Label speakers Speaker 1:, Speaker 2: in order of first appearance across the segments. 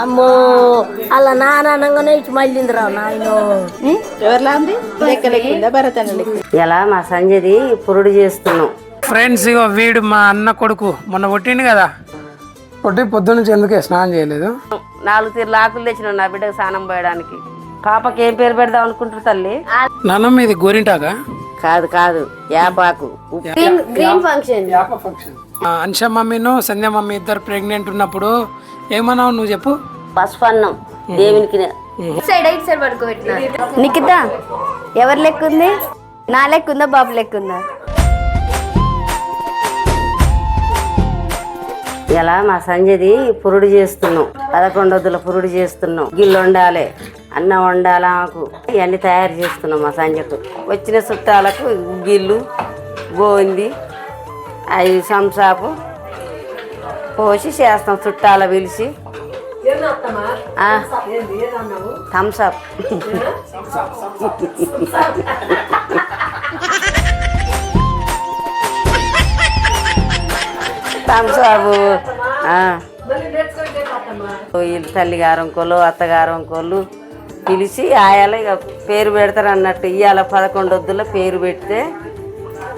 Speaker 1: అమ్మో అలా నానంగానే ఇచ్చి మళ్ళీంది రా నాయన.
Speaker 2: ఎవరిలా ఉంది? లెక్కలెక్కిందా భరతన లెక్క?
Speaker 3: ఇలా మా సంజయది పురుడు చేస్తున్నాం.
Speaker 4: ఫ్రెండ్స్ ఇగో వీడు మా అన్న కొడుకు, మొన్న పుట్టిండు కదా, పుట్టి పొద్దున్న నుంచి ఎందుకే స్నానం చేయలేదు.
Speaker 3: 4 తీర్ల ఆకులు తెచ్చినాం నా బిడ్డకు స్నానం పోయడానికి. పాపకి ఏం పేరు పెడదాం అనుకుంటారు తల్లి?
Speaker 4: నాన్నమ్మ ఇది గోరింటాగా?
Speaker 3: కాదు కాదు, యాపాకు.
Speaker 1: Green function.
Speaker 4: అంశ మమ్మీను సంధ్య మమ్మీ ఇద్దరు ప్రెగ్నెంట్ ఉన్నప్పుడు ఏమన్నావు నువ్వు చెప్పు?
Speaker 3: పసుపన్నం దేవునికి.
Speaker 2: ఇటు సైడ్ పడుకోబెట్టిన. నిఖిత ఎవరి లెక్క ఉంది? నా లెక్క ఉందా బాబు లెక్క ఉందా?
Speaker 3: ఇలా మా సంజయది పురుడు చేస్తున్నాం. 11 వద్దుల పురుడు చేస్తున్నాం. గిల్లు వండాలి, అన్నం వండాలి, ఆకు ఇవన్నీ తయారు చేస్తున్నాం. మా సంజకు వచ్చిన చుట్టాలకు గిల్లు గోంది 5 సంసాపు పోసి చేస్తాం. చుట్టాల పిలిచి థమ్సప్ థమ్సప్ వీళ్ళు తల్లిగారం కోళ్ళు అత్తగారం కోళ్ళు పిలిచి ఆయాల ఇక పేరు పెడతారు అన్నట్టు. ఇవాళ 11 వద్దుల పేరు పెడితే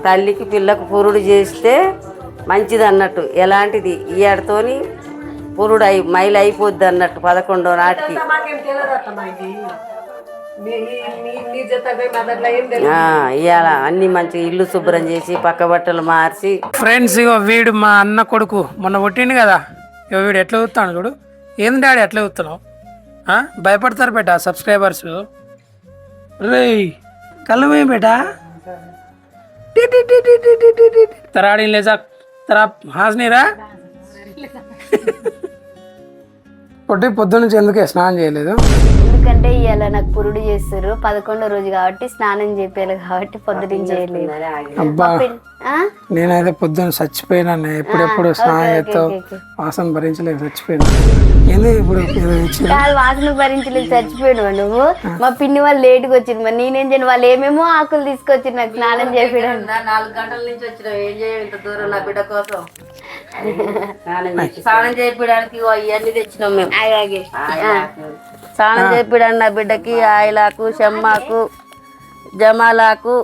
Speaker 3: తల్లికి పిల్లకు పురుడు చేస్తే మంచిది అన్నట్టు. ఎలాంటిది ఇయ్యాడితోని పురుడు మైలు అయిపోద్ది అన్నట్టు 11వ నాటికి. ఇవాళ అన్ని మంచి ఇల్లు శుభ్రం చేసి పక్క బట్టలు మార్చి.
Speaker 4: ఫ్రెండ్స్ ఇగో వీడు మా అన్న కొడుకు, మొన్న పుట్టిండు కదా, ఇగో వీడు ఎట్లా చూస్తాను చూడు. ఏంది డాడీ ఎట్లా చూస్తున్నావు? భయపడతారు బేటా సబ్స్క్రైబర్స్. రే కళ్ళు పోయి బేటా తరాడి లేజా తరా హాస్నీరా. పొట్టి పొద్దున్న నుంచి ఎందుకే స్నానం చేయలేదు?
Speaker 2: ఎందుకంటే ఇవాళ నాకు పురుడు చేస్తారు 11వ రోజు కాబట్టి స్నానం చేయాలి కాబట్టి పొద్దున చేయలేదు.
Speaker 4: అబ్బా నేనైతే పొద్దున్న చచ్చిపోయినా. ఎప్పుడెప్పుడు స్నానం చేస్తావు, వాసన భరించలేదు చచ్చిపోయినా. ఏంది ఇప్పుడు
Speaker 2: వాసన భరించలేదు చచ్చిపోయాడు నువ్వు. మా పిన్ని వాళ్ళు లేటుగా వచ్చింది, మరి నేనేం చేయను? వాళ్ళు ఏమేమో ఆకులు తీసుకొచ్చి నాకు స్నానం చేయడానికి.
Speaker 3: 4 గంటల నుంచి వచ్చిన ఏం చేయం ఇంత దూరం నా బిడ్డ కోసం స్నానం చేయడానికి. ఇవన్నీ తెచ్చినాం మేము. స్నానం చేయడానికి నా బిడ్డకి ఆయిలాకు, చెమ్మాకు, జమాలాకు,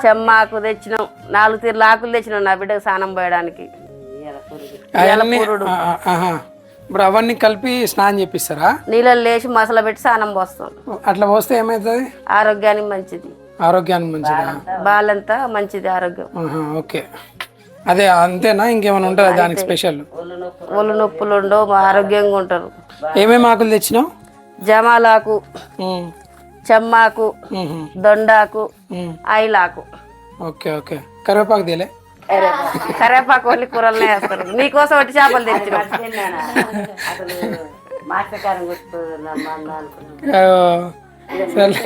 Speaker 3: చెమ్మాకు తెచ్చినాం. 4 తీర్ల ఆకులు తెచ్చినాం నా బిడ్డకు స్నానం పోయడానికి.
Speaker 4: ఇప్పుడు అవన్నీ కలిపి స్నానం చేపిస్తారా?
Speaker 3: నీళ్ళని లేచి మసాలా పెట్టి స్నానం పోస్తాం.
Speaker 4: అట్లా పోస్తే ఏమవుతుంది?
Speaker 3: ఆరోగ్యానికి మంచిది.
Speaker 4: ఆరోగ్యానికి మంచిదా?
Speaker 3: బాలంతా మంచిది ఆరోగ్యం.
Speaker 4: ఓకే, అదే అంతేనా? ఇంకేమైనా ఉంటుందా దానికి స్పెషల్?
Speaker 3: ఒళ్ళు నొప్పులు ఉండవు, ఆరోగ్యంగా ఉంటారు.
Speaker 4: ఏమేమి ఆకులు తెచ్చినావు?
Speaker 3: జమాలాకు, చెమ్మాకు, దొండాకు, ఆయిలాకు.
Speaker 4: Okay okay. కరివేపాకు తేలే?
Speaker 3: కరివేపాకు ఓన్లీ కూరలనే వేస్తారు. నీకోసం వచ్చి చేపలు తెచ్చిన.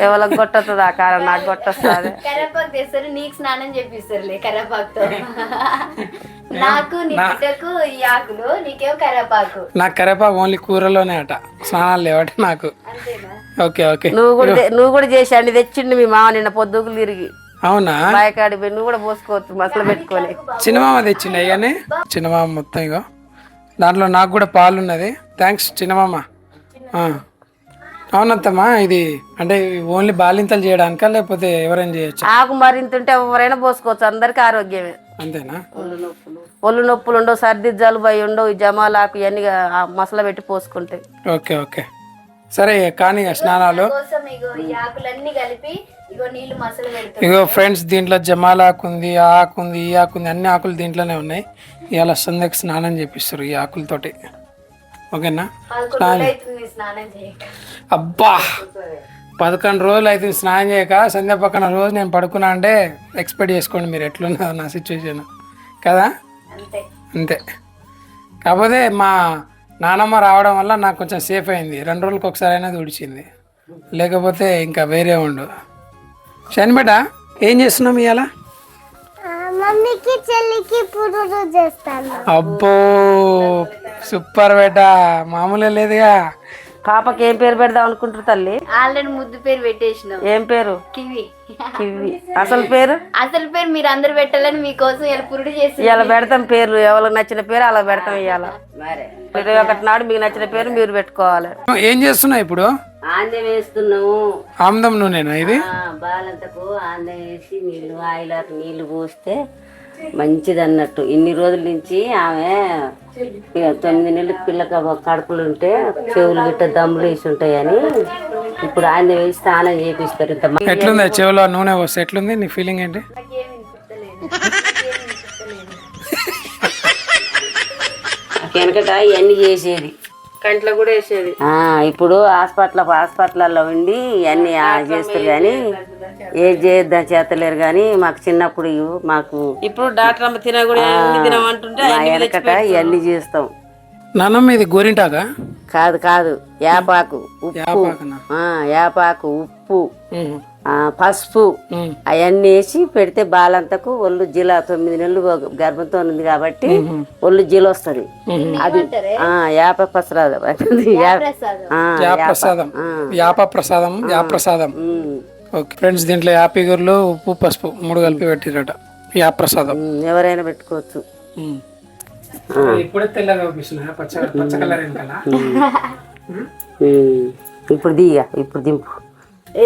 Speaker 3: ఎవరికి కొట్టతుంది ఆ కారం? నాకు కొట్టొస్తుంది.
Speaker 2: కరేపాకు తెస్తారు, నీకు స్నానం చేపిస్తారులే కరేపాకుతో. నాకు నీ బిడ్డకు ఈ ఆకులు, నీకేమో కరేపాకు.
Speaker 4: నాకు కరేపాకు ఓన్లీ కూరలోనే అట, స్నానాలు లేవట నాకు. Okay okay.
Speaker 3: నువ్వు కూడా చేసి అండి తెచ్చిండు మీ మామ నిన్న పొద్దుగులు తిరిగి.
Speaker 4: అవునా?
Speaker 3: బాయకాడి పోయి నువ్వు కూడా పోసుకోవచ్చు మసలు పెట్టుకొని.
Speaker 4: చిన్నమామ తెచ్చిండు అయ్యానే. చిన్నమామ మొత్తం ఇగో దాంట్లో నాకు కూడా పాలు ఉన్నది. థ్యాంక్స్ చిన్నమామ. అవునంతమ్మా, ఇది అంటే ఓన్లీ బాలింతలు చేయడానికా లేకపోతే ఎవరైనా చేయొచ్చు?
Speaker 3: ఆకు మరింతుంటే ఎవరైనా పోసుకోవచ్చు, అందరికి ఆరోగ్యమే.
Speaker 4: అంతేనా?
Speaker 3: ఒళ్ళు నొప్పులు ఉండవు, సర్ది జలుబు అయి ఉండవు. ఈ జమాలాకు ఇవన్నీ మసాలా పెట్టి పోసుకుంటే.
Speaker 4: ఓకే ఓకే సరే కానీ స్నానాలు. ఇగో ఫ్రెండ్స్ దీంట్లో జమాలాకు ఉంది, ఆకు ఉంది, ఈ ఆకు ఉంది, అన్ని ఆకులు దీంట్లోనే ఉన్నాయి. ఇవాళ సంధ్యకి స్నానం చేపిస్తారు ఈ ఆకులతోటి. ఓకేనా? అబ్బా 11 రోజులు అయితే స్నానం చేయక సంధ్య పక్కన రోజు నేను పడుకున్నా అంటే ఎక్స్పెక్ట్ చేసుకోండి మీరు ఎట్లున్నదో నా సిచ్యువేషన్ కదా. అంతే. కాకపోతే మా నానమ్మ రావడం వల్ల నాకు కొంచెం సేఫ్ అయింది. 2 రోజులకు ఒకసారి అయినా తుడిచింది, లేకపోతే ఇంకా వేరే ఉండు. శనిబేట ఏం చేస్తున్నాం ఇవాళ?
Speaker 5: మమ్మీకి చెల్లికి పురుడు చేస్తాను.
Speaker 4: అబ్బో సూపర్ బేట, మామూలుగా లేదుగా.
Speaker 3: పాపకి ఏం పేరు పెడదాం అనుకుంటారు తల్లి?
Speaker 2: ఆల్రెడీ ముద్దు పేరు పెట్టేసినాం.
Speaker 3: ఏం పేరు?
Speaker 2: కివి.
Speaker 3: కివి. అసలు పేరు?
Speaker 2: అసలు పేరు మీరు అందరు పెట్టాలని మీకోసం ఇలా పురుడు చేసి
Speaker 3: ఇలా పెడతాం పేర్లు. ఎవరికి నచ్చిన పేరు అలా పెడతాం. ఇవాళ 21 నాడు మీకు నచ్చిన పేరు మీరు పెట్టుకోవాలి.
Speaker 4: ఏం చేస్తున్నావు ఇప్పుడు?
Speaker 3: ఆందెం వేస్తున్నాము.
Speaker 4: ఆముదం నూనెనా ఇది?
Speaker 3: బాలంతకు ఆందెం వేసి నీళ్లు ఆయిలకు నీళ్లు పోస్తే మంచిది అన్నట్టు. ఇన్ని రోజుల నుంచి ఆమె 9 నెలల పిల్లక కడుపులు ఉంటే చెవులు గిట్ట దమ్ములు వేసి ఉంటాయని ఇప్పుడు ఆందెం వేసి స్నానం చేపిస్తారు.
Speaker 4: ఎట్లుంది చెవులో నూనె వస్తే ఎట్లుంది? నీ ఫీలింగ్ ఏంటి?
Speaker 3: వెనకట ఇవన్నీ చేసేది, కంట్లో కూడా వేసేది. ఇప్పుడు హాస్పిటల్లో ఉండి ఇవన్నీ చేస్తారు కానీ ఏది చేద్దాం చేతలేరు. కానీ మాకు చిన్నప్పుడు మాకు ఇప్పుడు డాక్టర్ అమ్మ తినమంటుంటే వెనకట ఇవన్నీ చేస్తాం.
Speaker 4: నాన్నమ్మ ఇది గోరింటాకా?
Speaker 3: కాదు యాపాకు, యాపాకు, ఉప్పు, పసుపు అవన్నీ వేసి పెడితే బాలంతకు ఒళ్ళు జిల 9 నెలలు గర్భంతో ఉంది కాబట్టి ఒళ్ళు జిల వస్తుంది. అది యాప ప్రసాదం.
Speaker 4: యాప్రసాదం. ఓకే ఫ్రెండ్స్, దీంట్లో యాపిగుర్లు, ఉప్పు, పసుపు 3 కలిపి పెట్టిరట. యాప్రసాదం
Speaker 3: ఎవరైనా పెట్టుకోవచ్చు.
Speaker 4: ఇప్పుడే తెల్లగా పచ్చ కలర్.
Speaker 3: ఇప్పుడు దింపు.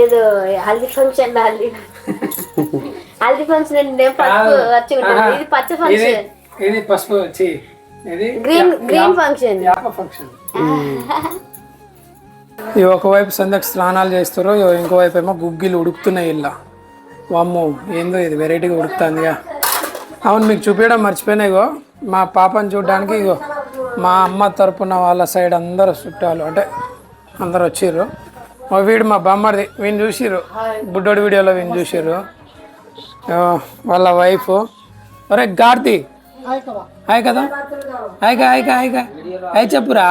Speaker 2: ఏదో హల్దీ ఫంక్షన్ ఇది పచ్చ ఫంక్షన్,
Speaker 4: ఇది పసుపు
Speaker 2: గ్రీన్ ఫంక్షన్.
Speaker 4: ఇవి ఒకవైపు సందకి స్నానాలు చేస్తారు, ఇంకోవైపు ఏమో గుగ్గిలు ఉడుకుతున్నాయి. ఇలా వామ్మో ఏందో ఇది వెరైటీగా ఉడుకుతుందిగా. అవును, మీకు చూపించడం మర్చిపోయినా. ఇగో మా పాపని చూడడానికి ఇగో మా అమ్మ తరపున వాళ్ళ సైడ్ అందరు చుట్టాలు అంటే అందరు వచ్చిర్రు. వీడు మా బామ్మడిది, వీని చూసిర్రు బుడ్డోడి వీడియోలో, వీని చూసిర్రు. వాళ్ళ వైఫ్. అరే గార్తి హాయ్ కదా, హాయ్ చెప్పురా.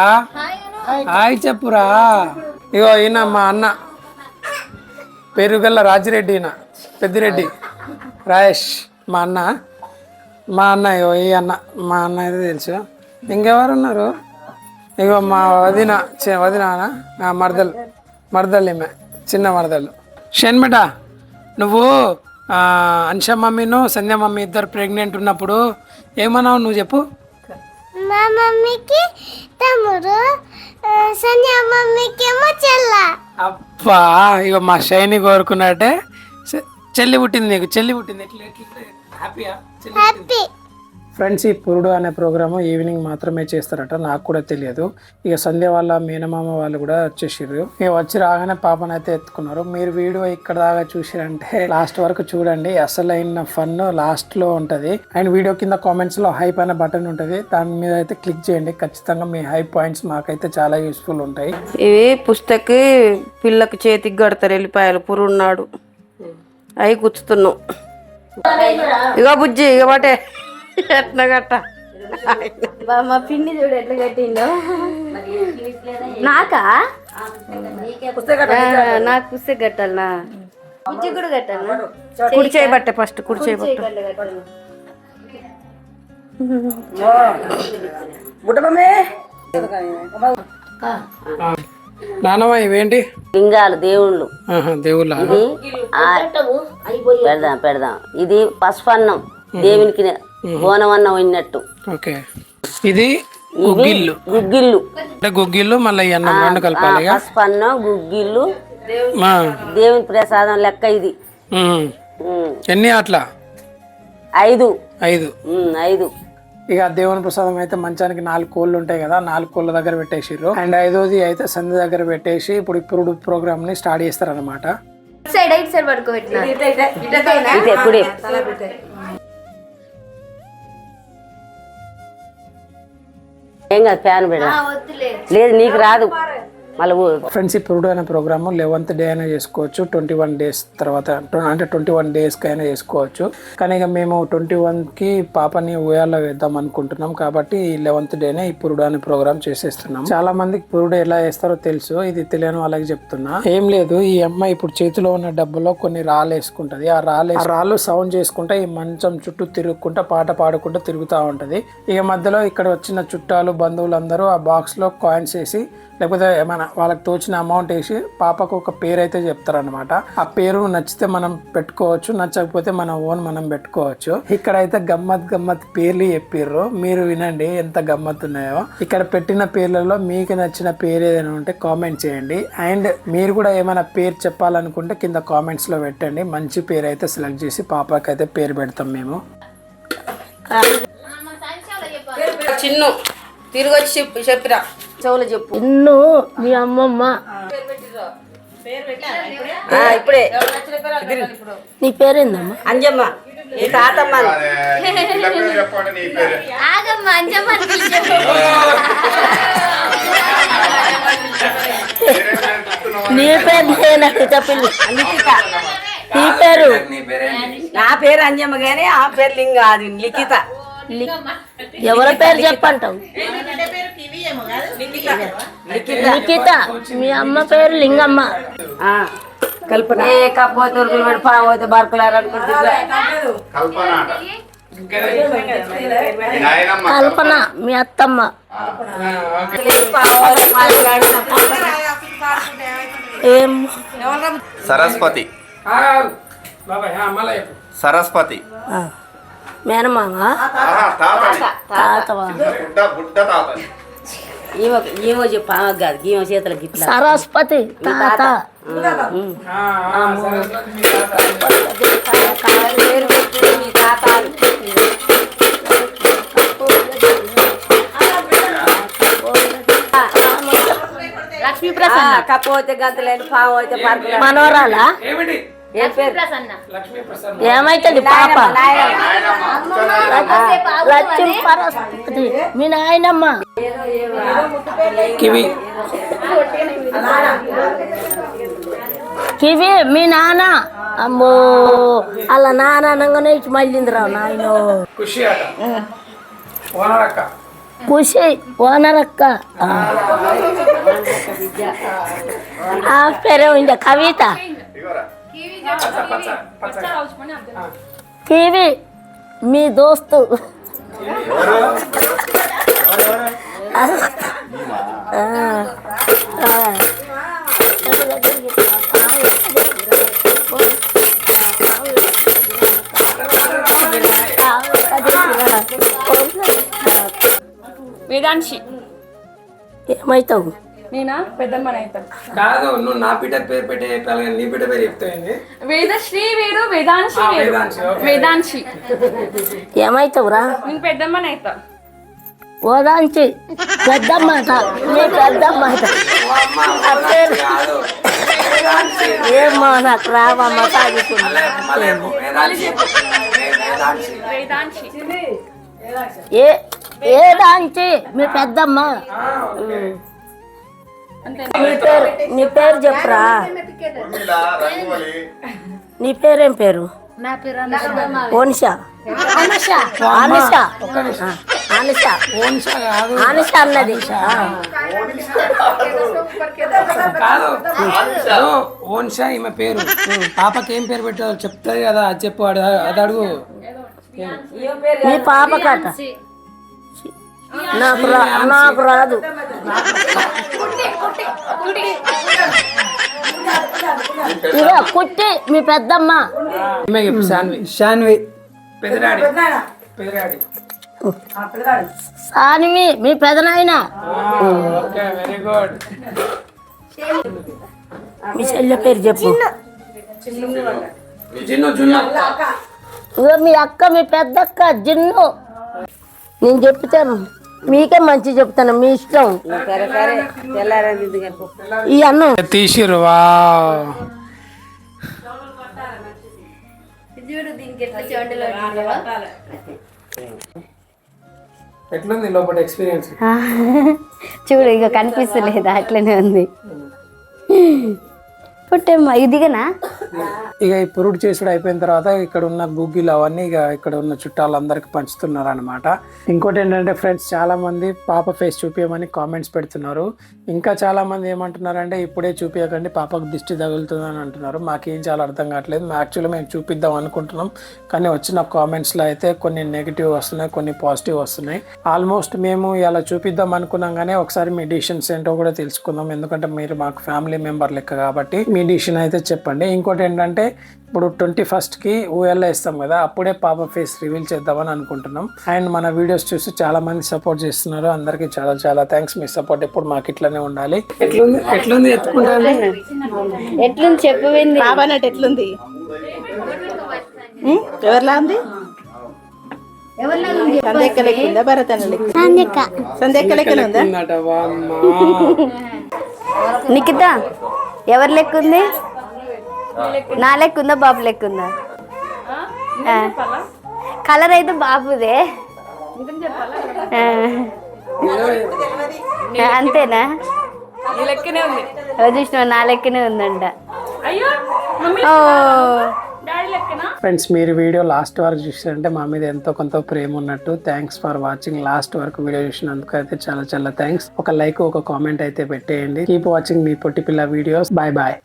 Speaker 4: ఇగో ఈయన మా అన్న పెరుగల్ల రాజిరెడ్డి, ఈయన పెద్దిరెడ్డి రాయేష్ మా అన్న. ఇగో ఈ అన్న మా అన్న అయితే తెలుసు. ఇంకెవరు ఉన్నారు? ఇగో మా వదిన మరదలు ఈమె, చిన్న మరదలు. షన్మిట, నువ్వు అన్ష మమ్మీను సంధ్య మమ్మీ ఇద్దరు ప్రెగ్నెంట్ ఉన్నప్పుడు ఏమన్నావు నువ్వు చెప్పు?
Speaker 5: మా మమ్మీకి తమ్ముడు, సంధ్య మమ్మీకి ఏమో చెల్ల.
Speaker 4: అబ్బా, ఇక మా షైని కోరుకున్నట్టే చెల్లి పుట్టింది నీకు. చెల్లి పుట్టింది. హ్యాపీయా?
Speaker 5: హ్యాపీ.
Speaker 4: ఫ్రెండ్స్, ఈ పురుడు అనే ప్రోగ్రాము ఈవినింగ్ మాత్రమే చేస్తారట, నాకు కూడా తెలియదు. ఇక సంధ్య వాళ్ళ మేనమామ వాళ్ళు కూడా వచ్చేసారు. ఇక వచ్చి రాగానే పాపను అయితే ఎత్తుకున్నారు. మీరు వీడియో ఇక్కడ దాకా చూసారంటే లాస్ట్ వరకు చూడండి. అసలైన ఫన్ లాస్ట్ లో ఉంటది. అండ్ వీడియో కింద కామెంట్స్ లో హైప్ అనే బటన్ ఉంటది, దాని మీద అయితే క్లిక్ చేయండి. ఖచ్చితంగా మీ హైప్ పాయింట్స్ మాకైతే చాలా యూస్ఫుల్ ఉంటాయి.
Speaker 3: ఇవి పుస్తకి పిల్లకు చేతికి కడతారు ఎల్లిపాయలు. పురున్నాడు అవి గుచ్చుతున్నాం. ఇక బుజ్జి ఇక బట్టే ఎట్లా గట్ట.
Speaker 2: మా పిన్ని చూడు ఎట్లా కట్టిందో. నాకు పుస్తక కట్టాలనా? బుజ్జి కూడా కట్టాలనా?
Speaker 3: కుడి చేయబట్టే ఫస్ట్ కుడి చేయబట్టే.
Speaker 4: నానమ్మ ఇవేంటి?
Speaker 3: లింగాలు, దేవుళ్ళు.
Speaker 4: దేవుళ్ళ
Speaker 3: పెడదాం. ఇది పసుపు అన్నం, దేవునికి బోనం అన్నం ఉన్నట్టు.
Speaker 4: ఓకే, ఇది గుగ్గిళ్ళు. అంటే గుగ్గిళ్ళు మళ్ళీ ఈ అన్నం రెండు కలపాలి.
Speaker 3: పసుపు అన్నం, గుగ్గిళ్ళు, దేవుని ప్రసాదం లెక్క ఇది.
Speaker 4: ఎన్ని అట్లా?
Speaker 3: 5.
Speaker 4: ఇక దేవుని ప్రసాదం అయితే మంచానికి 4 కోళ్ళు ఉంటాయి కదా, 4 కోళ్ళ దగ్గర పెట్టేసిర్రు. అండ్ 5వది అయితే సంధి దగ్గర పెట్టేసి ఇప్పుడు ప్రోగ్రామ్ ని స్టార్ట్ చేస్తారు అనమాట.
Speaker 2: సైడ్ పడుకోబెట్టిన
Speaker 3: ఏం కాదు, ఫ్యాన్ పెడ లేదు, నీకు రాదు మళ్ళీ.
Speaker 4: ఫ్రెండ్స్, ఈ పురుడు అనే ప్రోగ్రామ్ 11th డే అయినా చేసుకోవచ్చు, 21 days తర్వాత అంటే 21 daysకి అయినా చేసుకోవచ్చు. కానీ ఇక మేము 21కి పాపని ఉయ్యాల్లో వేద్దాం అనుకుంటున్నాం కాబట్టి 11th డేనే ఈ పురుడు అనే ప్రోగ్రామ్ చేసేస్తున్నాం. చాలా మందికి పురుడు ఎలా వేస్తారో తెలుసు, ఇది తెలియని వాళ్ళకి చెప్తున్నా. ఏం లేదు, ఈ అమ్మాయి ఇప్పుడు చేతిలో ఉన్న డబ్బులో కొన్ని రాళ్ళు వేసుకుంటది. ఆ రాళ్ళు సౌండ్ చేసుకుంటా ఈ మంచం చుట్టూ తిరుగుకుంటా పాట పాడుకుంటూ తిరుగుతూ ఉంటది. ఇక మధ్యలో ఇక్కడ వచ్చిన చుట్టాలు బంధువులందరూ ఆ బాక్స్ లో కాయిన్స్ వేసి లేకపోతే ఏమైనా వాళ్ళకి తోచిన అమౌంట్ వేసి పాపకు ఒక పేరు అయితే చెప్తారనమాట. ఆ పేరు నచ్చితే మనం పెట్టుకోవచ్చు, నచ్చకపోతే మన ఓన్ మనం పెట్టుకోవచ్చు. ఇక్కడైతే గమ్మత్ పేర్లు చెప్పిర్రు, మీరు వినండి ఎంత గమ్మత్ ఉన్నాయో. ఇక్కడ పెట్టిన పేర్లలో మీకు నచ్చిన పేరు ఏదైనా ఉంటే కామెంట్ చేయండి. అండ్ మీరు కూడా ఏమైనా పేరు చెప్పాలనుకుంటే కింద కామెంట్స్ లో పెట్టండి. మంచి పేరు అయితే సెలెక్ట్ చేసి పాపకి అయితే పేరు పెడతాం మేము.
Speaker 3: చిన్ను తిరిగి వచ్చి చెప్పిరా, చెవులు చెప్పు.
Speaker 1: ఇన్ను మీ అమ్మమ్మ.
Speaker 3: ఇప్పుడే
Speaker 1: నీ పేరేందమ్మా?
Speaker 3: అంజమ్మ, ఈ తాతమ్మ.
Speaker 2: ఆగమ్మా అంజమ్మ అని పిలిచావు.
Speaker 1: నీ పేరు నాకు చెప్పండి.
Speaker 3: లిఖిత.
Speaker 1: నీ పేరు?
Speaker 3: నా పేరు అంజమ్మ గానీ ఆ పేరు లింగ, అది లిఖిత.
Speaker 1: ఎవరి పేరు చెప్పంటావు? లిఖిత. మీ అమ్మ పేరు లింగమ్మ.
Speaker 3: కల్పన. ఏ కపోతురుకులు పెట్టి పావోతే బర్కులారు అనుకుంటున్నా.
Speaker 1: కల్పన మీ అత్తమ్మ. ఏం?
Speaker 6: సరస్వతి. సరస్వతి.
Speaker 1: మేనమామ తాతవా?
Speaker 3: ఈమో చెప్పు, కాదు ఈమో చేతుల గిట్ల.
Speaker 1: సరస్వతి తాత.
Speaker 3: పేరు పెట్టి మీ తాత.
Speaker 2: లక్ష్మీ ప్రసన్న.
Speaker 3: కపోతే గంతలేని పాము అయితే పర్కులారు.
Speaker 1: మనవరాలా?
Speaker 3: ఏం పేరు?
Speaker 2: ప్రసన్న.
Speaker 1: ఏమైతుంది పాప? లక్ష్మీ సరస్వతి. మీ నాయనమ్మ?
Speaker 4: కివి.
Speaker 1: కివి మీ నాన్న. అమ్మో అలా నాన్న అనగానే ఇచ్చి మళ్ళీంది రావు నాయనో.
Speaker 4: ఖుషి అట. ఓనరక్క.
Speaker 1: ఖుషి ఓనరక్క. ఆ పేరు ఇంకా కవిత. కివి మీ దోస్తు.
Speaker 7: వేదాంశి.
Speaker 1: ఏమైతావు?
Speaker 7: నేనా పెద్దమ్మని అవుతాను.
Speaker 4: కాదు, నువ్వు నా బిడ్డ పేరు పెట్టే చెప్పాలి కానీ నీ బిడ్డ పేరు చెప్తాయింది.
Speaker 7: వేదశ్రీ వేరు, వేదాంశి వేరు.
Speaker 4: వేదాంశి, ఓకే.
Speaker 7: వేదాంశి.
Speaker 1: ఏమైతావురా?
Speaker 7: నేను పెద్దమ్మని అవుతా.
Speaker 1: ఓదాంచి పెద్దమ్మాట. మీ పెద్దమ్మాట. ఏమో నాకు రావమ్మ తాగుతుంది.
Speaker 7: వేదాంశి.
Speaker 1: ఏదాంచి మీ పెద్దమ్మ. నీ పేరు చెప్పురా. నీ పేరేం పేరు?
Speaker 2: నా పేరు
Speaker 1: ఓనిషా. ఆనిషా అన్నది.
Speaker 4: కాదు, ఓన్షా ఈమె పేరు. పాపకి ఏం పేరు పెట్టాలో చెప్తారు కదా, అది చెప్పు. అది అడుగు.
Speaker 1: నీ పాప కట నాకు రాదు. ఇక కుట్టి మీ పెద్దమ్మ.
Speaker 4: శాన్వి. పెదరాడి.
Speaker 1: సానివి మీ పెదనాయన.
Speaker 4: Okay, very good.
Speaker 1: మీ చెల్లె పేరు చెప్పు. ఇక మీ అక్క మీ పెద్దక్క జిన్ను. నేను చెప్తాను, మీకే మంచి చెప్తాను, మీ ఇష్టం. ఈ అన్నం
Speaker 4: తీసిరు. వా, ఎట్లుంది లోపల ఎక్స్పీరియన్స్?
Speaker 2: చూడు ఇక కనిపిస్తలేదా, అట్లనే ఉంది. పుట్టమ్మా ఇదిగనా
Speaker 4: ఇక ఈ పురుడు చేసుడు అయిపోయిన తర్వాత ఇక్కడ ఉన్న గుగ్గిలు అవన్నీ ఇక ఇక్కడ ఉన్న చుట్టాలందరికి పంచుతున్నారు అనమాట. ఇంకోటి ఏంటంటే ఫ్రెండ్స్, చాలా మంది పాప ఫేస్ చూపించమని కామెంట్స్ పెడుతున్నారు. ఇంకా చాలా మంది ఏమంటున్నారంటే ఇప్పుడే చూపించకండి, పాపకు దిష్టి తగులుతుంది అని అంటున్నారు. మాకేం చాలా అర్థం కావట్లేదు. యాక్చువల్లీ మేము చూపిద్దాం అనుకుంటున్నాం, కానీ వచ్చిన కామెంట్స్లో అయితే కొన్ని నెగిటివ్ వస్తున్నాయి, కొన్ని పాజిటివ్ వస్తున్నాయి. ఆల్మోస్ట్ మేము ఇలా చూపిద్దాం అనుకున్నాం, కానీ ఒకసారి మీ డిసిషన్స్ ఏంటో కూడా తెలుసుకుందాం. ఎందుకంటే మీరు మాకు ఫ్యామిలీ మెంబర్ లెక్క కాబట్టి మీ డిసిషన్ అయితే చెప్పండి. ఇంకోటి ఏంటంటే ఇప్పుడు 21st ఊయల్లో ఇస్తాం కదా, అప్పుడే పాప ఫేస్ రివీల్ చేద్దామని అనుకుంటున్నాం. అండ్ మన వీడియోస్ చూసి చాలా మంది సపోర్ట్ చేస్తున్నారు. అందరికీ చాలా చాలా థ్యాంక్స్. మీ సపోర్ట్ ఎప్పుడు మాకు ఇట్లానే ఉండాలి. ఎట్లుంది ఎత్తుకుంటాను
Speaker 2: ఎట్లుంది చెప్పవేంది
Speaker 8: బాబా అన్నట్టు ఎట్లుంది? ఎవరిలా ఉంది? సంధ్యక్క లెక్క ఉందా? భరత్ అన్న లెక్క? సంధ్యక్క లెక్కన ఉందా?
Speaker 2: నిఖిత ఎవరి లెక్క ఉంది? నా లెక్క ఉందా బాబు లెక్క ఉందా? కలర్ అయితే బాబుదే. అంతేనా?
Speaker 7: నీ లెక్కనే ఉంది.
Speaker 2: చూసిన నా లెక్కనే ఉందంట.
Speaker 7: అయ్యో మమ్మీ
Speaker 2: ఓ
Speaker 7: డాడీ లెక్కనా?
Speaker 4: ఫ్రెండ్స్, మీరు వీడియో లాస్ట్ వరకు చూసారంటే మా మీద ఎంతో కొంత ప్రేమ ఉన్నట్టు. Thanks for watching. లాస్ట్ వరకు వీడియో చూసినందుకు అయితే చాలా చాలా థ్యాంక్స్. ఒక లైక్, ఒక కామెంట్ అయితే పెట్టేయండి. కీప్ వాచింగ్ మీ పొట్టి పిల్ల వీడియోస్. Bye bye.